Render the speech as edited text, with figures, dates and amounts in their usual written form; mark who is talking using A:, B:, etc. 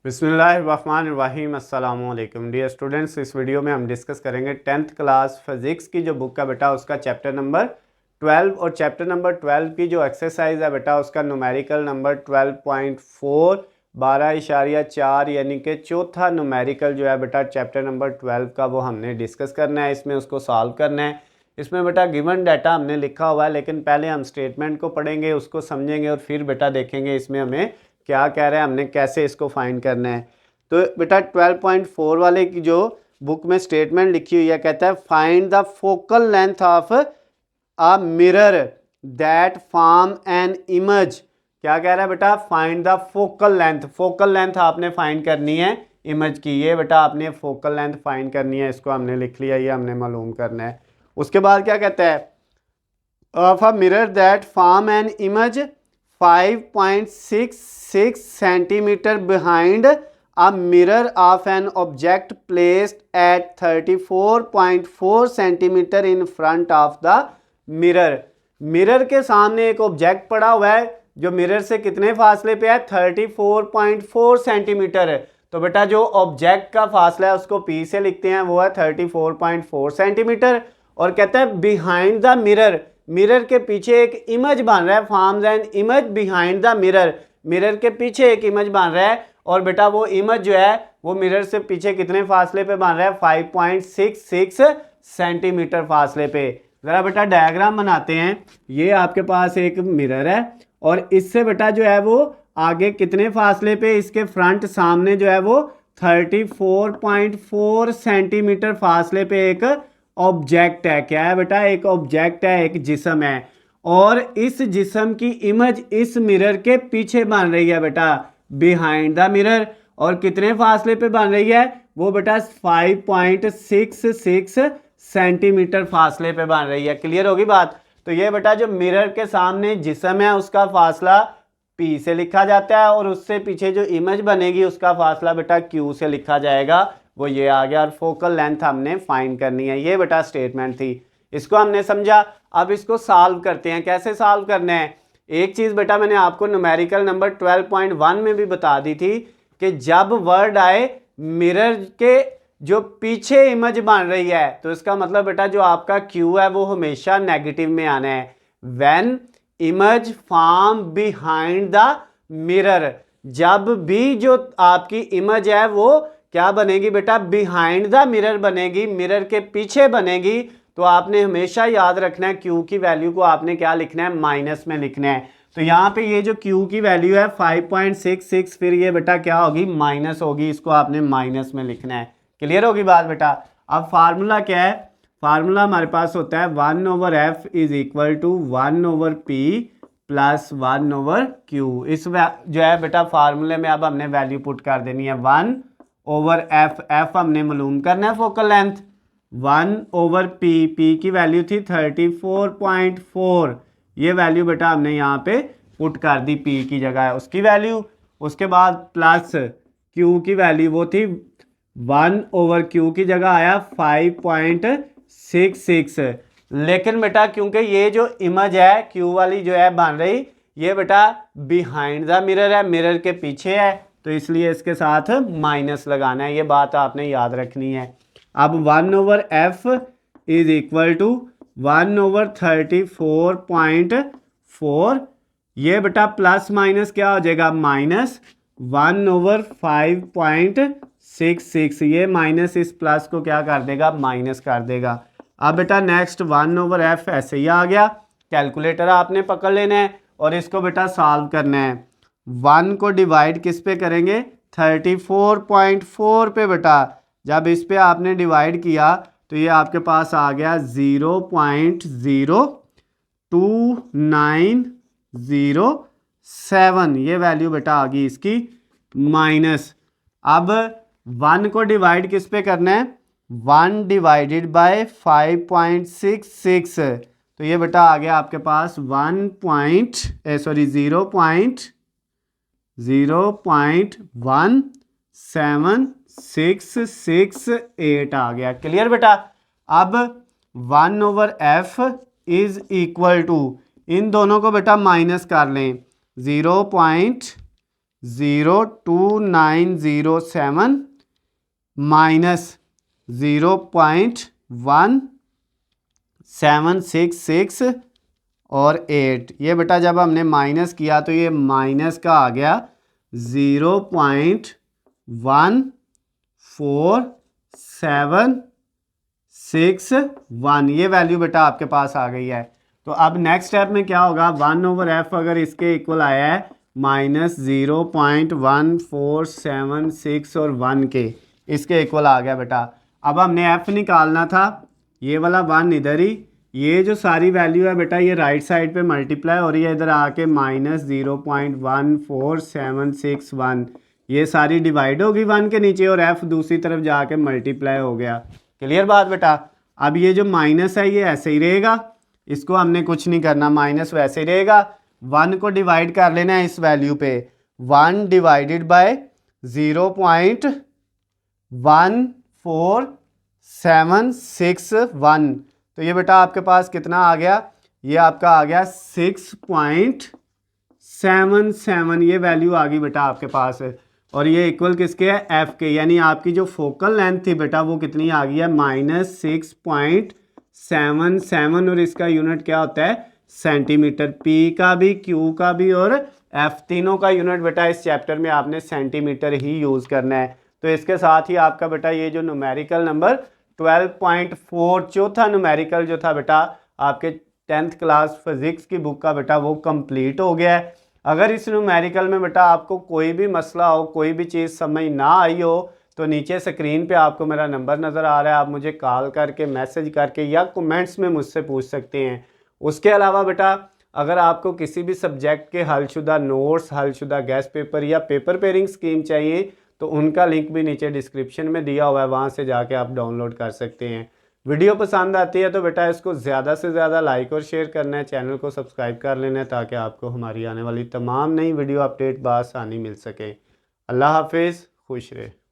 A: बिस्मिल्लाहिर्रहमानिर्रहीम अस्सलामु अलैकुम डियर स्टूडेंट्स। इस वीडियो में हम डिस्कस करेंगे 10th क्लास फिज़िक्स की जो बुक का बेटा उसका चैप्टर नंबर 12 और चैप्टर नंबर 12 की जो एक्सरसाइज है बेटा उसका न्यूमेरिकल नंबर 12.4 12.4 यानी कि चौथा न्यूमेरिकल जो है बेटा चैप्टर नंबर 12 का वो हमने डिस्कस करना है। इसमें उसको सॉल्व करना है। इसमें बेटा गिवन डाटा हमने लिखा हुआ है, लेकिन पहले हम स्टेटमेंट को पढ़ेंगे, उसको समझेंगे और फिर बेटा देखेंगे इसमें हमें क्या कह रहा है, हमने कैसे इसको फाइंड करना है। तो बेटा 12.4 वाले की जो बुक में स्टेटमेंट लिखी हुई है, कहता है find the focal length of a mirror that form an image. क्या कह रहा है बेटा? Find the focal length. Focal length आपने फाइंड करनी है इमेज की। ये बेटा आपने फोकल लेंथ फाइंड करनी है, इसको हमने लिख लिया, ये हमने मालूम करना है। उसके बाद क्या कहता है? Of a mirror that form an image 5.66 centimetre behind a mirror of an object placed at 34.4 centimetre in front of the mirror। Mirror के सामने एक ऑब्जेक्ट पड़ा हुआ है जो मिरर से कितने फासले पे है? 34.4 सेंटीमीटर है। तो बेटा जो ऑब्जेक्ट का फासला है उसको P से लिखते हैं, वो है 34.4 सेंटीमीटर। और कहता है बिहाइंड द मिरर, मिरर के पीछे एक इमेज बन रहा है, forms an image behind the mirror. Mirror के पीछे एक इमेज बन रहा है और बेटा वो इमेज जो है वो मिरर से पीछे कितने फासले पे बन रहा है? 5.66 सेंटीमीटर फासले पे। जरा बेटा डायग्राम बनाते हैं। ये आपके पास एक मिरर है और इससे बेटा जो है वो आगे कितने फासले पे, इसके फ्रंट सामने जो है वो 34.4 सेंटीमीटर फासले पे एक ऑब्जेक्ट है। क्या है बेटा? एक ऑब्जेक्ट है, एक जिस्म है। और इस जिस्म की इमेज इस मिरर के पीछे बन रही है बेटा, बिहाइंड द मिरर। और कितने फासले पे बन रही है वो बेटा? 5.66 सेंटीमीटर फासले पे बन रही है। क्लियर होगी बात? तो ये बेटा जो मिरर के सामने जिस्म है उसका फासला P से लिखा जाता है और उससे पीछे जो इमेज बनेगी उसका फासला बेटा Q से लिखा जाएगा। वो ये आ गया। और फोकल लेंथ हमने फाइंड करनी है। ये बेटा स्टेटमेंट थी, इसको हमने समझा। अब इसको सॉल्व करते हैं। कैसे सॉल्व करना है? एक चीज बेटा मैंने आपको न्यूमेरिकल नंबर 12.1 में भी बता दी थी कि जब वर्ड आए मिरर के जो पीछे इमेज बन रही है तो इसका मतलब बेटा जो आपका Q है वो हमेशा नेगेटिव में आना है। When image form behind the mirror, जब भी जो आपकी इमेज है वो क्या बनेगी बेटा? बिहाइंड द मिरर बनेगी, मिरर के पीछे बनेगी। तो आपने हमेशा याद रखना है Q की वैल्यू को आपने क्या लिखना है? माइनस में लिखना है। तो यहाँ पे ये जो Q की वैल्यू है 5.66, फिर ये बेटा क्या होगी? माइनस होगी। इसको आपने माइनस में लिखना है। क्लियर होगी बात बेटा? अब फार्मूला क्या है? फार्मूला हमारे पास होता है 1/f is equal to 1/p plus 1/q। इस जो है बेटा फार्मूले में अब हमने वैल्यू पुट कर देनी है 1/f। f हमने मालूम करना है फोकल लेंथ। 1/p, p की वैल्यू थी 34.4। ये वैल्यू बेटा हमने यहाँ पे पुट कर दी p की जगह उसकी वैल्यू। उसके बाद प्लस q की वैल्यू वो थी 1/q की जगह आया 5.66। लेकिन बेटा क्योंकि ये जो इमेज है Q वाली जो है बन रही, ये बेटा बिहाइंड द मिरर है, मिरर के पीछे है, तो इसलिए इसके साथ माइनस लगाना है। ये बात आपने याद रखनी है। अब 1/f इज इक्वल टू 1/34.4। ये बेटा प्लस माइनस क्या हो जाएगा? माइनस 1/5.66। ये माइनस इस प्लस को क्या कर देगा? माइनस कर देगा। अब बेटा नेक्स्ट 1/f ऐसे ही आ गया। कैलकुलेटर आपने पकड़ लेना है और इसको बेटा सॉल्व करना है। 1 को डिवाइड किस पे करेंगे? 34.4 पे बेटा। जब इस पे आपने डिवाइड किया तो ये आपके पास आ गया 0.02907। ये वैल्यू बेटा आ गई इसकी माइनस। अब 1 को डिवाइड किस पे करना है? 1 डिवाइडेड बाय 5.66। तो ये बेटा आ गया आपके पास 0.17668 आ गया। क्लियर बेटा? अब 1/f इज इक्वल टू, इन दोनों को बेटा माइनस कर लें, 0.2907 माइनस 0.1766 और 8। ये बेटा जब हमने माइनस किया तो ये माइनस का आ गया 0.1471। ये वैल्यू बेटा आपके पास आ गई है। तो अब नेक्स्ट स्टेप में क्या होगा, 1/f अगर इसके इक्वल आया है माइनस 0.1476 और 1 के इसके इक्वल आ गया बेटा। अब हमने f निकालना था, ये वाला 1 इधर ही, ये जो सारी वैल्यू है बेटा ये राइट साइड पे मल्टीप्लाई हो रही है, इधर आके माइनस 0.14761 ये सारी डिवाइड होगी 1 के नीचे और f दूसरी तरफ जाके मल्टीप्लाई हो गया। क्लियर बात बेटा। अब ये जो माइनस है ये ऐसे ही रहेगा, इसको हमने कुछ नहीं करना, माइनस वैसे ही रहेगा। 1 को डिवाइड कर लेना है इस वैल्यू पे, 1 डिवाइडेड बाय 0.1471। तो ये बेटा आपके पास कितना आ गया, ये आपका आ गया 6.77। ये वैल्यू आ गई बेटा आपके पास। और ये इक्वल किसके है, एफ के, यानी आपकी जो फोकल लेंथ थी बेटा वो कितनी आ गई है, -6.77। और इसका यूनिट क्या होता है, सेंटीमीटर। पी का भी, क्यू का भी और एफ तीनों का यूनिट बेटा इस चैप्टर में आपने सेंटीमीटर ही यूज़ करना है। तो इसके साथ ही आपका बेटा ये जो न्यूमेरिकल नंबर 12.4 चौथा न्यूमेरिकल जो था बेटा आपके 10th क्लास फिजिक्स की बुक का बेटा वो कंप्लीट हो गया है। अगर इस न्यूमेरिकल में बेटा आपको कोई भी मसला हो, कोई भी चीज़ समझ ना आई हो, तो नीचे स्क्रीन पे आपको मेरा नंबर नज़र आ रहा है, आप मुझे कॉल करके, मैसेज करके या कमेंट्स में मुझसे पूछ सकते हैं। उसके अलावा बेटा अगर आपको किसी भी सब्जेक्ट के हलशुदा नोट्स, हलशुदा गेस्ट पेपर या पेपर पेयरिंग स्कीम चाहिए तो उनका लिंक भी नीचे डिस्क्रिप्शन में दिया हुआ है, वहाँ से जाके आप डाउनलोड कर सकते हैं। वीडियो पसंद आती है तो बेटा इसको ज़्यादा से ज़्यादा लाइक और शेयर करना है, चैनल को सब्सक्राइब कर लेना है ताकि आपको हमारी आने वाली तमाम नई वीडियो अपडेट बआसानी मिल सके। अल्लाह हाफिज़, खुश रहे।